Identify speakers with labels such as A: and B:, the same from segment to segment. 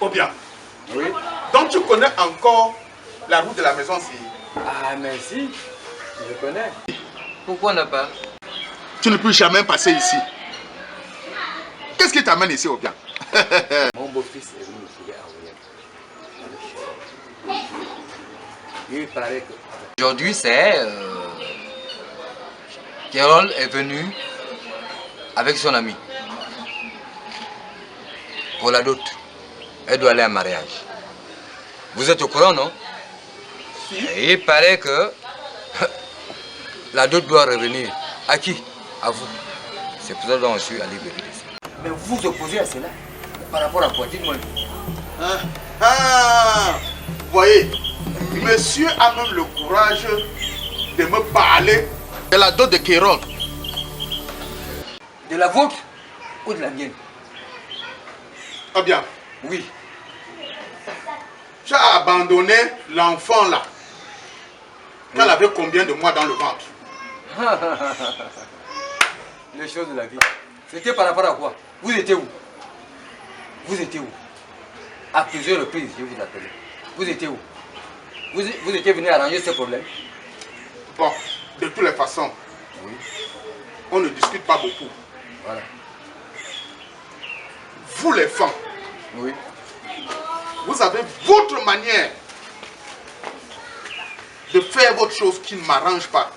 A: Oh bien. Oui. Donc tu connais encore la route de la maison si?
B: Ah mais si, je connais. Pourquoi ne pas?
A: Tu ne peux jamais passer ici. Qu'est-ce qui t'amène ici, Obia?
B: Mon beau-fils est venu me trouver à Ouélem. Il paraît que... Aujourd'hui c'est... Carole est venue avec son ami. Pour la dot. Elle doit aller en mariage. Vous êtes au courant, non? Si. Et il paraît que la dot doit revenir. À qui? À vous. C'est pour ça que je suis allé vérifier ça. Mais vous vous opposez à cela? Par rapport à quoi? Dites-moi.
A: Vous voyez, monsieur a même le courage de me parler de la dot de Kérol.
B: De la vôtre ou de la mienne?
A: Ah bien.
B: Oui.
A: Tu as abandonné l'enfant là. Quand elle avait combien de mois dans le ventre?
B: Les choses de la vie. C'était par rapport à quoi? Vous étiez où? Vous étiez où? À plusieurs reprises, je vous appelle. Vous étiez où? Vous étiez venu arranger ce problème?
A: Bon, de toutes les façons, oui. On ne discute pas beaucoup.
B: Voilà.
A: Vous les femmes,
B: oui.
A: Vous avez votre manière de faire votre chose qui ne m'arrange pas.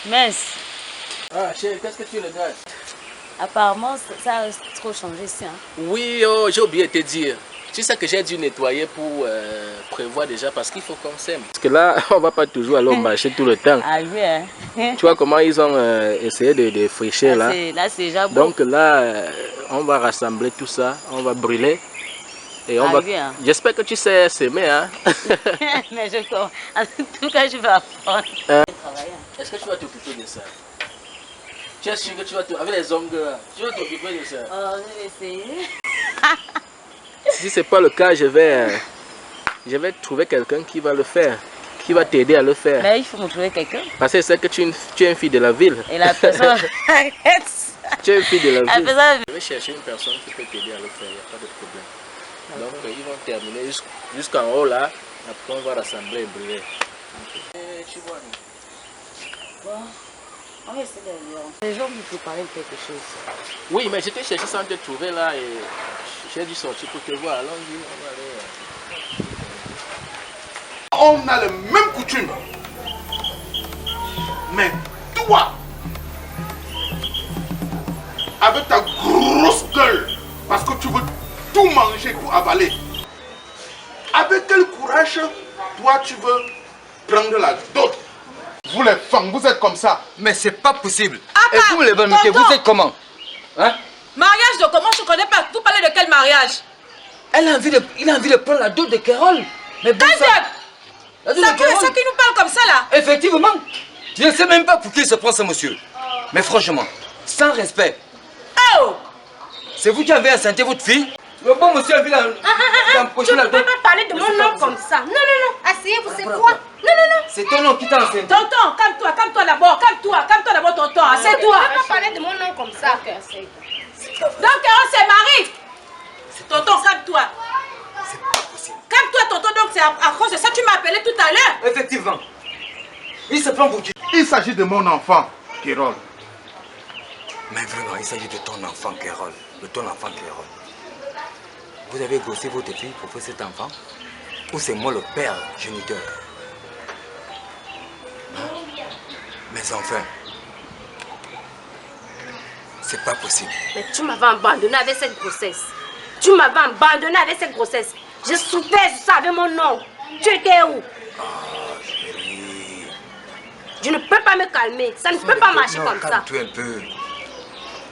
C: Mince.
B: Ah, chérie, qu'est-ce que tu regardes?
C: Apparemment, ça a trop changé ici. Hein?
D: Oui, oh, j'ai oublié de te dire. Tu sais que j'ai dû nettoyer pour prévoir déjà parce qu'il faut qu'on s'aime. Parce que là, on va pas toujours aller au marché tout le temps.
C: Ah oui, hein?
D: Tu vois comment ils ont essayé de fricher là.
C: Là, c'est déjà beau.
D: Donc là, on va rassembler tout ça, on va brûler. Et on va...
C: Oui, hein?
D: J'espère que tu sais s'aimer, hein?
C: Mais en tout cas, je vais apprendre.
D: Est-ce que tu vas t'occuper de ça? Tu es sûr que tu vas t'occuper avec les ongles là? Tu vas t'occuper de ça?
C: Oh, je vais essayer.
D: Si ce n'est pas le cas, je vais trouver quelqu'un qui va le faire, qui va t'aider à le faire.
C: Mais il faut me trouver quelqu'un.
D: Parce que c'est que tu es une fille de la ville.
C: Et la personne...
D: Tu es une fille de la ville.
C: Personne...
D: Je vais chercher une personne qui peut t'aider à le faire, il n'y a pas de problème. Donc ils vont terminer jusqu'en haut là, après on va rassembler et brûler. Et tu vois,
C: bon, on va essayer d'aller. Les gens vont préparer quelque chose.
D: oui, mais j'étais cherché sans te trouver là et j'ai dû sortir pour te voir. Allons-y, on va aller.
A: On a les mêmes coutumes. Mais toi, avec ta grosse gueule, parce que tu veux tout manger pour avaler, avec quel courage, toi tu veux prendre la dot? Vous les femmes, vous êtes comme ça.
B: Mais c'est pas possible. Et vous les bonnes, vous êtes comment? Hein?
E: Mariage de comment? Je connais pas. Vous parlez de quel mariage?
B: Il a envie de prendre la dot de Carole. Mais bon,
E: Quelle dot?
B: la dot
E: C'est
B: de
E: qui
B: Carole.
E: nous parle comme ça là?
B: Effectivement. Je ne sais même pas pour qui se prend ce monsieur. Mais franchement, sans respect.
E: Oh!
B: C'est vous qui avez assenté votre fille? Le bon monsieur a vu d'empocher la
F: Tu ne peux
B: dot.
F: pas parler de mon nom comme ça. Non, non, non. Asseyez-vous, c'est quoi? Non, non, non.
B: C'est ton nom qui t'a enseigné.
E: Tonton, calme-toi d'abord, calme-toi d'abord, tonton,
F: Tu
E: assieds-toi.
F: ne peux pas parler de mon nom comme ça.
E: Donc, c'est Marie. Tonton, calme-toi.
B: C'est pas possible.
E: Calme-toi, tonton, donc c'est à cause de ça que tu m'as appelé tout à l'heure.
B: Effectivement. Il se prend pour qui?
A: Il s'agit de mon enfant, Kérol.
B: Mais vraiment, il s'agit de ton enfant, Carole. De ton enfant, Carole. Vous avez gossé votre fille pour faire cet enfant? Ou c'est moi le père géniteur? Hein? Mais enfin, c'est pas possible.
F: Mais tu m'avais abandonné avec cette grossesse. Tu m'avais abandonné avec cette grossesse. Je souffrais, je savais mon nom. Tu étais où?
B: Ah, chérie.
F: Je ne peux pas me calmer. Ça ne peut pas marcher
B: Non,
F: comme ça.
B: calme-toi un peu.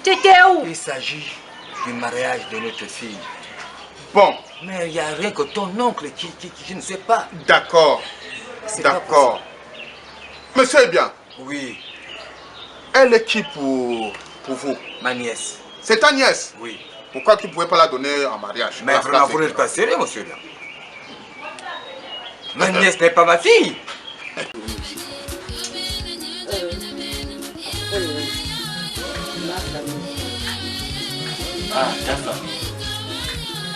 F: Tu étais où?
B: Il s'agit du mariage de notre fille.
A: Bon,
B: Mais il n'y a rien que ton oncle qui ne sait pas.
A: d'accord.
B: C'est pas
A: D'accord. Monsieur est bien.
B: Oui,
A: Elle est qui pour vous?
B: ma nièce.
A: C'est ta nièce.
B: Oui.
A: Pourquoi tu ne pouvais pas la donner en mariage?
B: Mais
A: La
B: vraiment,
A: place
B: vous
A: est-
B: n'êtes pas sérieux, monsieur. Là. Ma nièce n'est pas ma fille.
D: Ah, ta famille.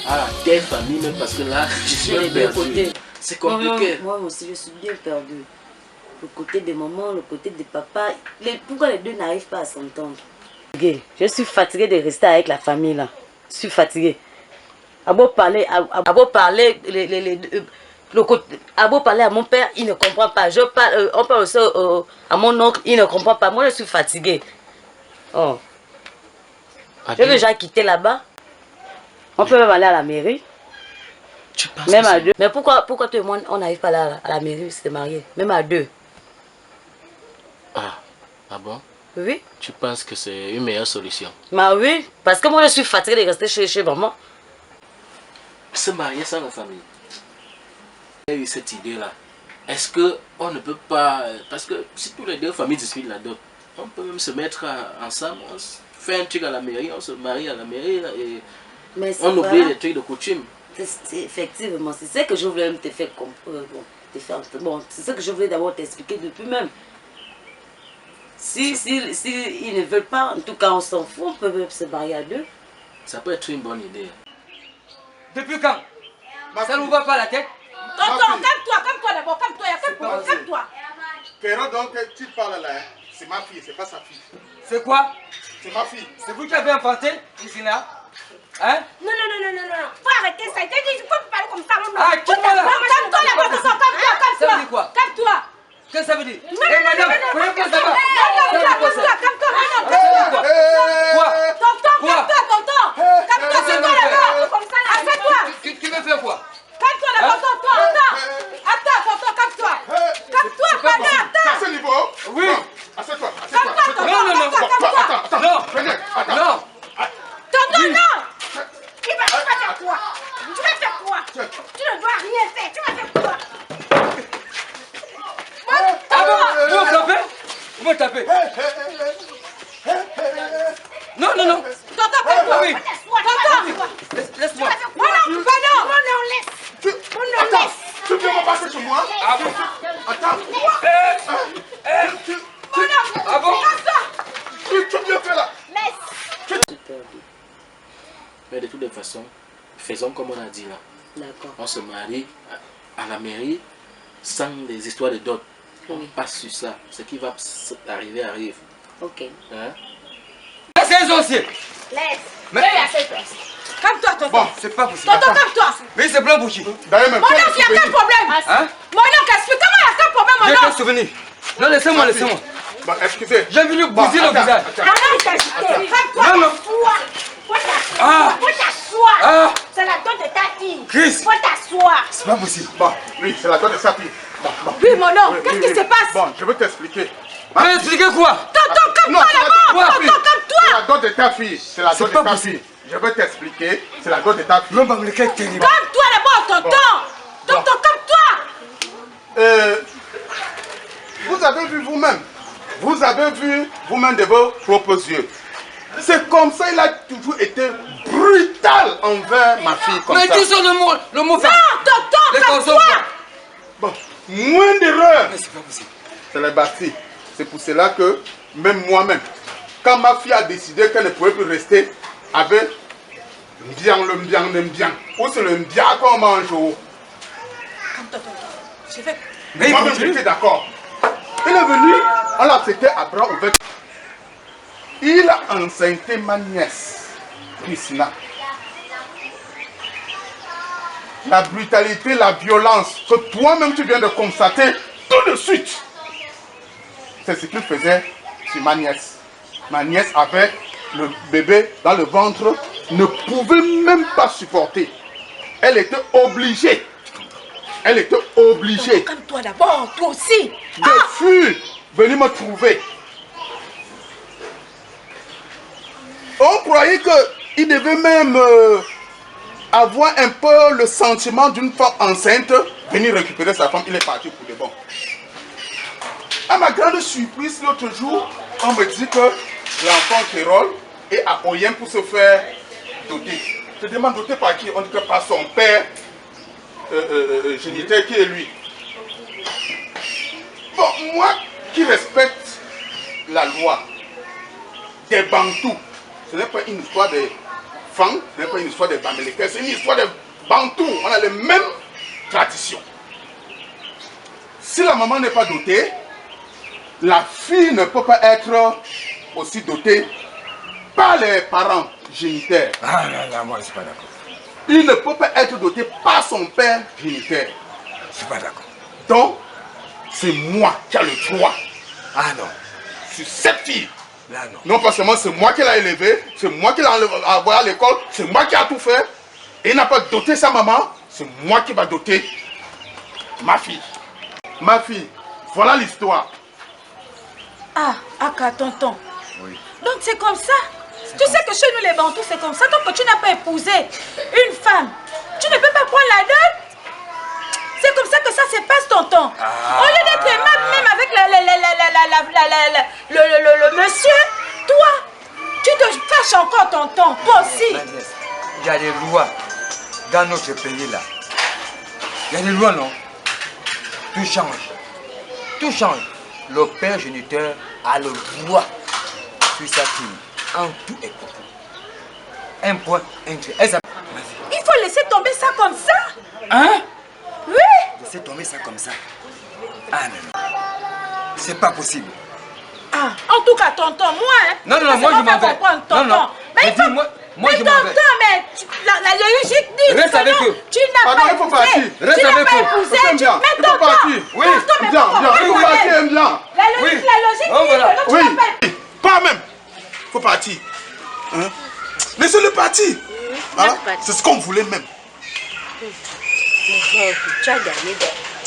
D: Ah, tes familles, même parce que là, je suis
C: Les
D: un
C: deux
D: perdu.
C: côtés.
D: C'est compliqué.
C: Moi aussi, je suis bien perdue. Le côté de maman, le côté de papa. Pourquoi les deux n'arrivent pas à s'entendre? Je suis fatiguée de rester avec la famille là. Je suis fatiguée. À beau parler, à beau parler, à beau parler à mon père, il ne comprend pas. On parle aussi à mon oncle, il ne comprend pas. Moi, je suis fatiguée. Oh. Je veux déjà quitter là-bas. On peut même aller à la mairie.
D: Tu penses
C: Même
D: que
C: à
D: c'est-
C: deux. Mais pourquoi toi et moi, on n'arrive pas là à la mairie, se marier? Même à deux.
D: Ah bon?
C: Oui.
D: Tu penses que c'est une meilleure solution?
C: Mais oui, parce que moi je suis fatiguée de rester chez maman.
D: Se marier sans la famille. J'ai eu cette idée-là. Est-ce qu'on ne peut pas... Parce que si tous les deux familles discutent la dot, on peut même se mettre ensemble, on fait un truc à la mairie, on se marie à la mairie là, et
C: Mais
D: on oublie les trucs de coutume.
C: Effectivement, c'est ça que je voulais même te faire comprendre. Bon, c'est ça que je voulais d'abord t'expliquer depuis même. Si ils ne veulent pas, en tout cas on s'en fout, on peut même se marier à deux.
D: Ça peut être une bonne idée.
B: Depuis quand? Ça ne vous va pas la tête?
E: Tonton, calme-toi d'abord, calme-toi, il y a quel problème? Calme-toi.
A: Kérol, donc, tu parles là, hein? C'est ma fille, c'est pas sa fille.
B: C'est quoi?
A: C'est ma fille.
B: C'est vous qui avez inventé ici là? Hein?
F: Non, non, non, non, non, non. Faut arrêter ça. Il t'a dit, il faut parler comme ça. Mon nom.
B: Ah, quitte-moi là!
E: Calme-toi d'abord, tonton,
B: Ça veut dire quoi?
E: calme-toi.
B: Qu'est-ce que ça veut dire? Eh madame, prenez pas ça va!
E: Calme-toi,
B: Quoi?
E: tonton,
B: Quoi?
E: tonton. Calme-toi, assieds-toi d'abord, comme ça, là, assieds-toi.
B: Tu veux faire quoi?
E: Calme-toi d'abord, tonton, attends, tonton, calme-toi. Calme-toi, pardon, attends.
A: À ce niveau?
B: Oui.
A: Bon, assieds-toi, assieds-toi. assieds-toi.
B: Non, non, non.
A: Bon, attends,
B: Non.
A: venez, attends.
B: Non!
E: Tonton, non.
F: Tu vas faire quoi? Tu vas faire quoi? Tu ne dois rien faire. Tu vas faire quoi?
B: Ah bon? Vous me tapez? Vous me tapez? Non, non, non!
E: Tonton, calme-toi.
B: Oui!
E: Tonton.
B: Laisse-moi!
E: Mon nom, pardon.
A: Attends, tu viens me passer sur moi?
B: Ah bon?
A: Attends.
B: Ah bon?
A: Tu viens faire là?
D: Mais de toutes les façons, faisons comme on a dit là.
C: D'accord.
D: On se marie à la mairie sans des histoires de dot. On passe sur ça. Ce qui va arriver arrive.
C: Ok.
D: Hein?
B: C'est un sorcier!
F: Laisse.
B: Mais-
F: Viens à cette place.
E: Calme-toi, tonton.
B: Bon, c'est pas possible.
E: Tonton, calme-toi.
B: Mais c'est blanc pour qui?
A: D'ailleurs, même.
E: Mon oncle, il y a quel problème?
B: Hein?
E: Mon oncle, explique-moi, il y a quel problème, mon
B: J'ai
E: oncle?
B: qu'un souvenir. Non, laissez-moi, laissez-moi.
A: Bon, excusez.
B: J'ai venu
A: Bon,
B: bousiller le
A: attends,
B: visage.
A: attends.
F: Arrête d'agiter.
B: Non, non.
F: Faut
B: Ah.
F: t'asseoir. Faut t'asseoir.
B: Ah!
F: C'est la dot de ta fille.
B: Chris.
F: Faut t'asseoir.
B: C'est pas possible.
A: Bon, oui, c'est la donne de sa fille. Bon, bon.
E: Oui, mon oncle,
A: Oui,
E: qu'est-ce
A: oui,
E: qui se
A: oui.
E: passe?
A: Bon, je vais t'expliquer.
B: Mais expliquez quoi?
E: Tonton,
A: Non,
E: calme-toi
A: c'est la
E: d'abord.
B: Quoi?
E: Tonton, calme-toi.
A: C'est la dot de ta fille. C'est la dot de ta fille. Je vais t'expliquer. C'est la dot de ta fille.
E: Calme-toi d'abord, tonton. Tonton, calme-toi.
A: Vous avez vu vous-même. Vous avez vu vous-même de vos propres yeux. C'est comme ça, il a toujours été brutal envers ma fille comme
B: Mais
A: ça.
B: dis le mot
E: Non, tonton, calme-toi.
A: Bon, moins d'erreurs.
B: Mais c'est pas possible.
A: C'est la bâtie. C'est pour cela que, même moi-même, quand ma fille a décidé qu'elle ne pouvait plus rester avec le mbiang, ou c'est le mbiang qu'on mange au...
E: Calme-toi, tonton. Je vais...
B: Mais
A: Moi-même, j'étais d'accord. Il est venu, on l'a accepté à bras ouverts. Il a enceinté ma nièce, Christina. La brutalité, la violence que toi-même tu viens de constater tout de suite, c'est ce qu'il faisait sur ma nièce. Ma nièce avec le bébé dans le ventre ne pouvait même pas supporter. Elle était obligée. Elle était obligée
E: Calme-toi d'abord, toi aussi.
A: de fuir, venir me trouver. On croyait qu'il devait même avoir un peu le sentiment d'une femme enceinte, venir récupérer sa femme, il est parti pour de bon. À ma grande surprise, l'autre jour, on me dit que l'enfant Kérol est à Oyem pour se faire doter. Je demande doter par qui? On dit que par son père géniteur qui est lui. Bon, moi qui respecte la loi des Bantous, ce n'est pas une histoire de Fang, ce n'est pas une histoire de Bamileke, c'est une histoire de Bantous. On a les mêmes traditions. Si la maman n'est pas dotée, la fille ne peut pas être aussi dotée par les parents géniteurs.
B: Ah non, moi je suis pas d'accord.
A: Il ne peut pas être doté par son père géniteur.
B: Je suis pas d'accord.
A: Donc, c'est moi qui ai le droit
B: Ah non,
A: sur cette fille.
B: là non.
A: Non pas seulement c'est moi qui l'ai élevée, c'est moi qui l'ai envoyée à l'école, c'est moi qui a tout fait. Et il n'a pas doté sa maman, c'est moi qui va doter ma fille. Ma fille, voilà l'histoire.
E: Ah, Aka, tonton.
B: Oui.
E: Donc c'est comme ça. Tu sais que chez nous les Bantous c'est comme ça. Tant que tu n'as pas épousé une femme, tu ne peux pas prendre la dot. C'est comme ça que ça se passe, tonton. Au lieu d'être aimable même avec le monsieur, toi, tu te fâches encore, tonton. Toi aussi.
B: Il y a des lois dans notre pays là. Il y a des lois, non? Tout change. Tout change. Le père géniteur a le droit sur sa fille. En tout et pour tout. Un point, un trait.
E: Il faut laisser tomber ça comme ça.
B: Hein?
E: Oui.
B: Laissez tomber ça comme ça. Ah non. C'est pas possible.
E: Ah, en tout cas, tonton, moi, hein.
B: Non, non, moi je m'en vais.
E: Tonton.
B: Non.
E: Mais
B: Je
E: il faut...
B: dis, moi
E: mais
B: je m'en vais.
E: tonton, mais la logique dit
B: Reste
E: que
B: avec
E: non,
B: eux.
E: tu n'as
A: Pardon,
E: pas
A: il faut
E: épousé.
A: partir.
B: Reste
E: Tu n'as
B: avec
E: pas
B: eux.
E: épousé.
A: C'est bien,
E: Mais
A: il faut
E: tonton,
A: partir.
B: Oui.
E: tonton, mais
A: Bien,
E: pourquoi?
A: il faut partir, bien.
B: Oui.
E: La logique
B: Oh,
E: dit
B: voilà.
E: que non, tu
A: Oui,
E: n'as pas épousé.
A: pas même. Il faut partir. Hein? Laissez-le partir. Hein? C'est ce qu'on voulait même.
F: Tu as gagné.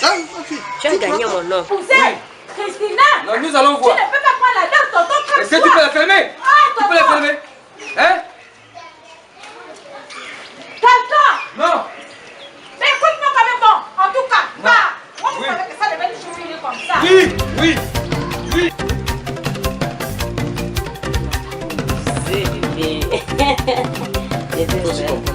A: Hein, ok.
F: Tu as gagné mon nom.
E: Épousé. Christina.
B: Non, nous allons
E: Tu
B: voir.
E: ne peux pas prendre la dot, tonton, comme
B: Est-ce que tu peux la fermer?
E: Ah,
B: Tu peux la
E: tonton.
B: fermer? Hein?
E: Tonton.
B: Non.
E: Mais écoute-moi quand même, bon. En tout cas,
B: Non.
E: pas. Moi, je
B: Oui.
E: savais que ça devait toujours finir comme ça.
B: Oui, oui.
C: C'est bébé. Bébé, ouais.